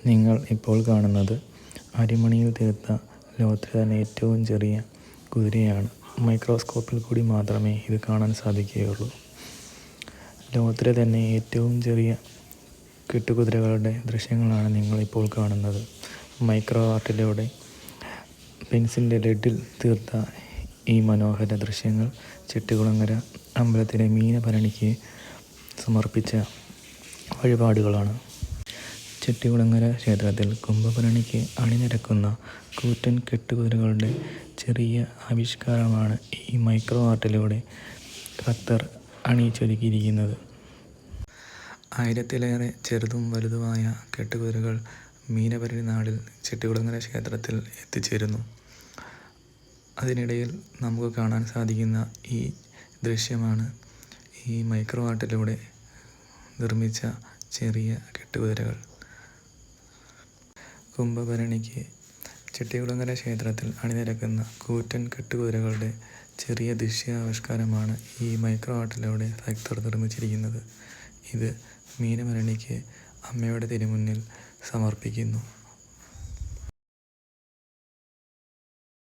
നിങ്ങൾ ഇപ്പോൾ കാണുന്നത് അരിമണിയിൽ തീർത്ത ലോകത്തിലെ തന്നെ ഏറ്റവും ചെറിയ കുതിരയാണ്. മൈക്രോസ്കോപ്പിൽ കൂടി മാത്രമേ ഇത് കാണാൻ സാധിക്കുകയുള്ളൂ. ലോകത്തിലെ തന്നെ ഏറ്റവും ചെറിയ കെട്ടുകുതിരകളുടെ ദൃശ്യങ്ങളാണ് നിങ്ങളിപ്പോൾ കാണുന്നത്. മൈക്രോ ആർട്ടിലൂടെ പെൻസിലിൻ്റെ ലെഡിൽ തീർത്ത ഈ മനോഹര ദൃശ്യങ്ങൾ ചെട്ടികുളങ്ങര അമ്പലത്തിലെ മീനഭരണിക്ക് സമർപ്പിച്ച വഴിപാടുകളാണ്. ചെട്ടികുളങ്ങര ക്ഷേത്രത്തിൽ കുംഭഭരണിക്ക് അണിനിരക്കുന്ന കൂറ്റൻ കെട്ടുകുതിരകളുടെ ചെറിയ ആവിഷ്കാരമാണ് ഈ മൈക്രോ ആർട്ടിലൂടെ ഭക്തർ അണിയിച്ചൊരുക്കിയിരിക്കുന്നത്. 1000-ലേറെ ചെറുതും വലുതുമായ കെട്ടുകുതിരകൾ മീനഭരണി നാളിൽ ചെട്ടികുളങ്ങര ക്ഷേത്രത്തിൽ എത്തിച്ചേരുന്നു. അതിനിടയിൽ നമുക്ക് കാണാൻ സാധിക്കുന്ന ഈ ദൃശ്യമാണ് ഈ മൈക്രോ ആർട്ടിലൂടെ നിർമ്മിച്ച ചെറിയ കെട്ടുകുതിരകൾ. കുംഭഭരണിക്ക് ചെട്ടികുളങ്ങര ക്ഷേത്രത്തിൽ അണിനിരക്കുന്ന കൂറ്റൻ കെട്ടുകുതിരകളുടെ ചെറിയ ദൃശ്യാവിഷ്കാരമാണ് ഈ മൈക്രോ ആർട്ടിലൂടെ ഭക്തർ നിർമ്മിച്ചിരിക്കുന്നത്. ഇത് മീനഭരണിക്ക് അമ്മയുടെ തിരുമുന്നിൽ സമർപ്പിക്കുന്നു.